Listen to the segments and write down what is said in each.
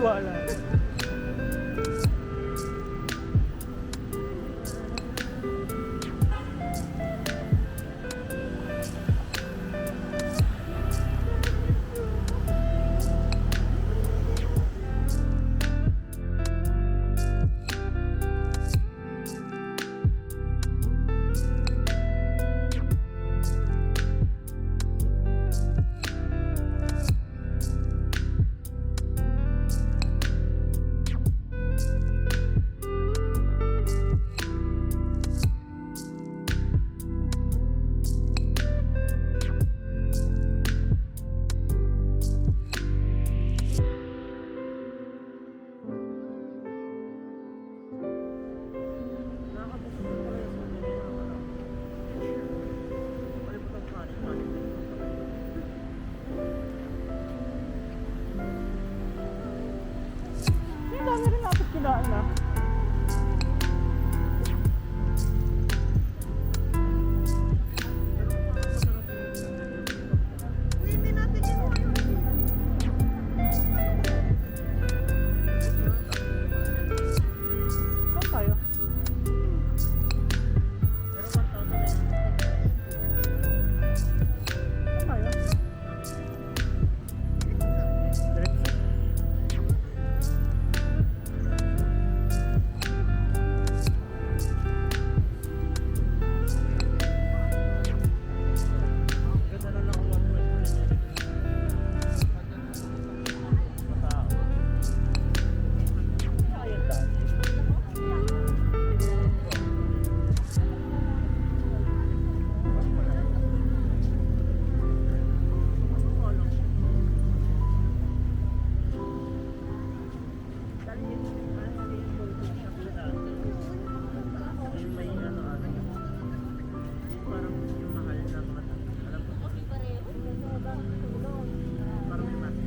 Maniwala. Dami rin natin kinaan na. Uy, hindi natin kinuha yun. Saan tayo? Pero 1,000 na yun. Saan tayo? Diretso. Ganda na lang ako Ayan tayo. Parang yung mahal na mata. Alam ko. Parang may mata.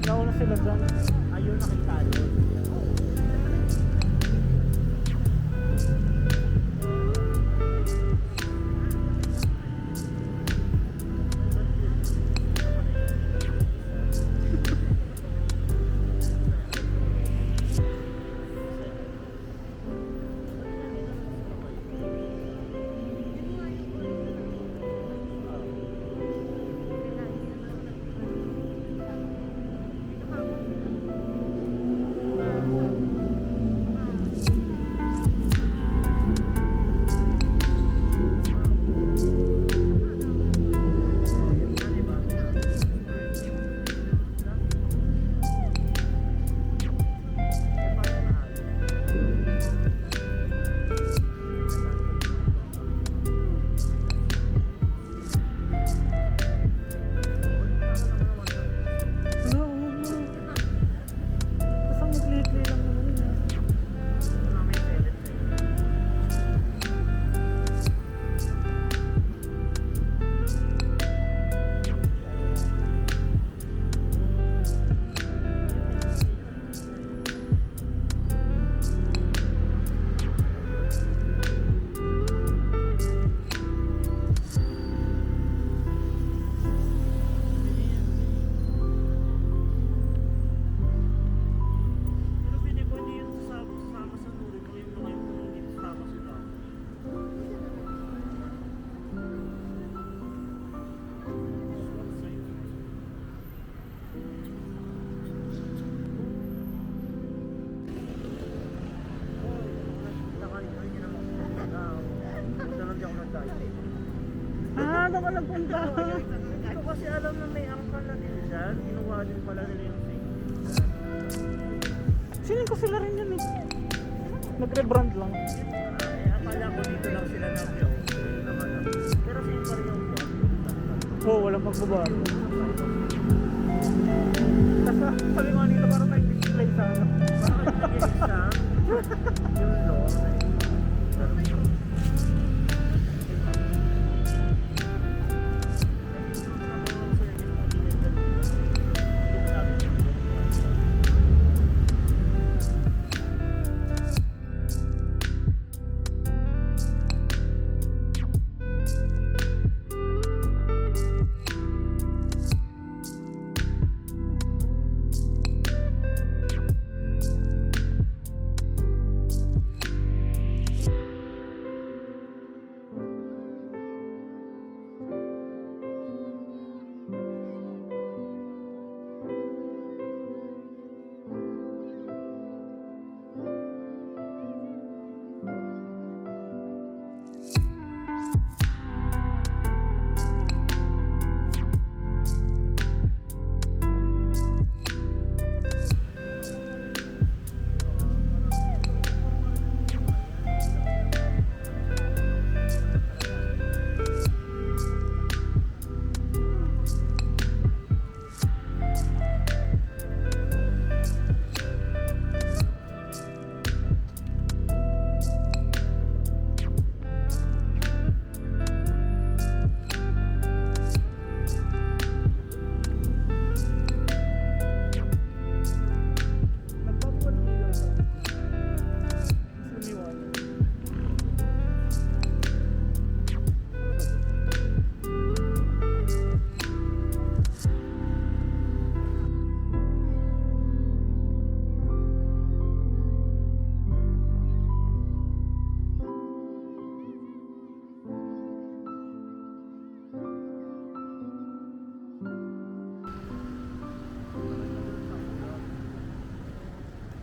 Nauna sila dyan. Ayun, nakita doon. Ah, doon ka nagpunta. Hindi ko kasi alam na may angkal na din dyan. Kinuha din pala nila yung thing. Siling ko sila rin yun eh. Nag-rebrand lang. Akala ko dito lang sila nag-vlog. Pero same pa rin yung vlog. Oo, walang magbabago. Tapos sabi ko kanina parang nag-display sa ano. Bakit nag-iisa yung law?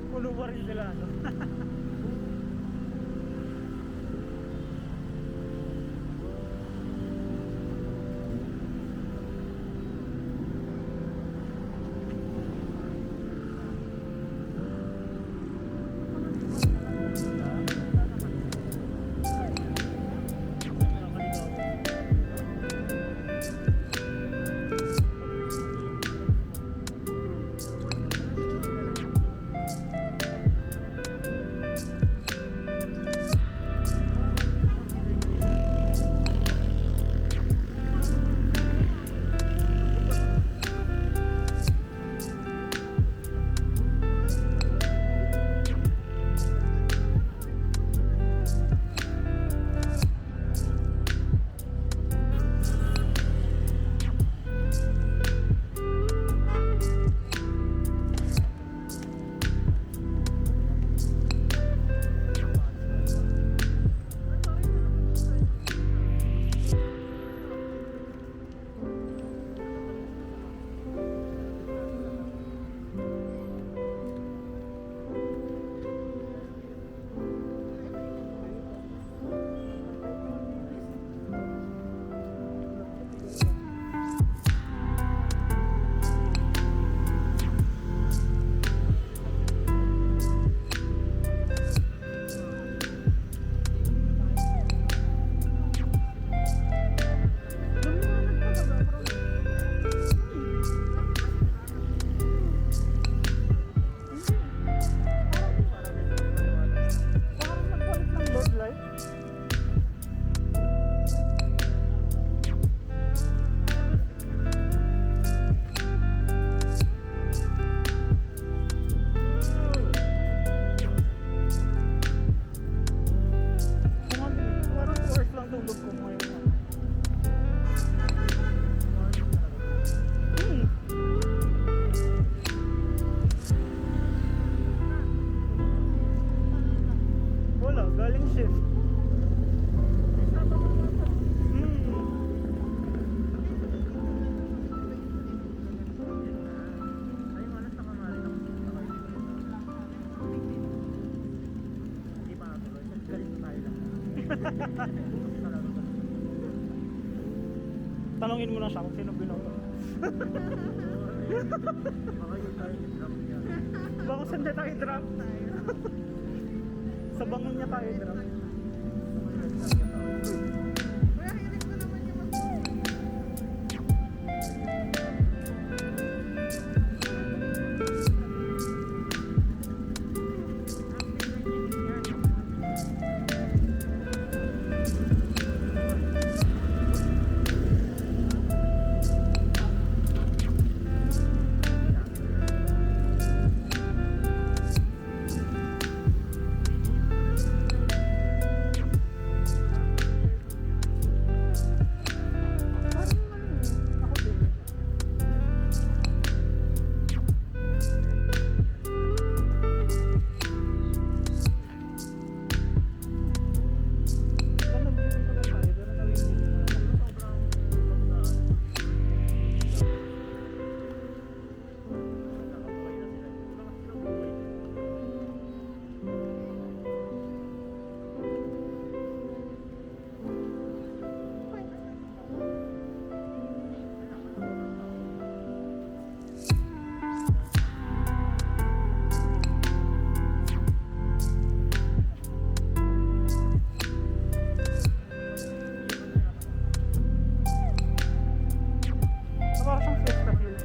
Pulo pa rin sila. No? Tanungin mo na siya kung sino binoto. Baka yun tayo ni Trump niya. Baka saan na tayo drop? Sa bangin niya tayo drop. Kuya, hilig ko naman yung Parang siyang fiesta feel.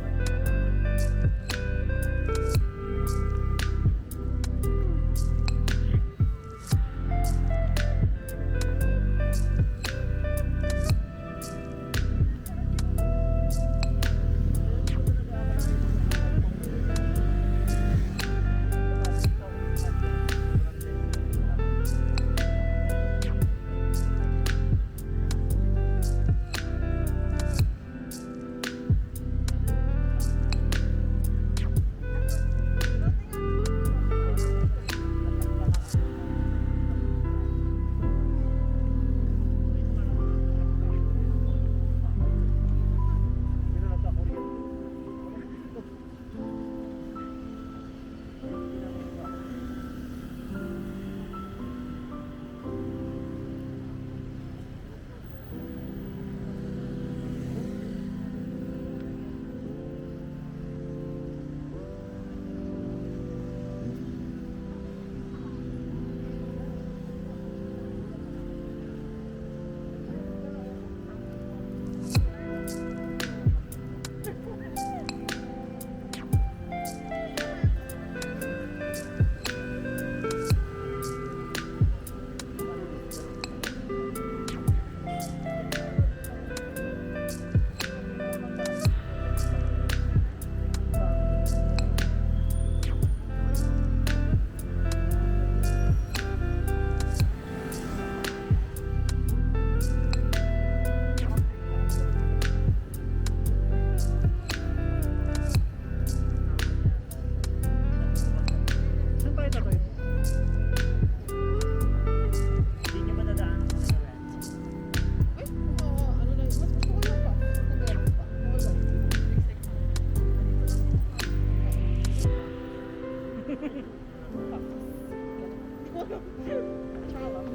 Saan tayo tatoy? Hindi nyo madadaan sa kanila. Ay, ano na, mas gusto ko lang pa. Kung meron pa. Wala. Tsaka lang.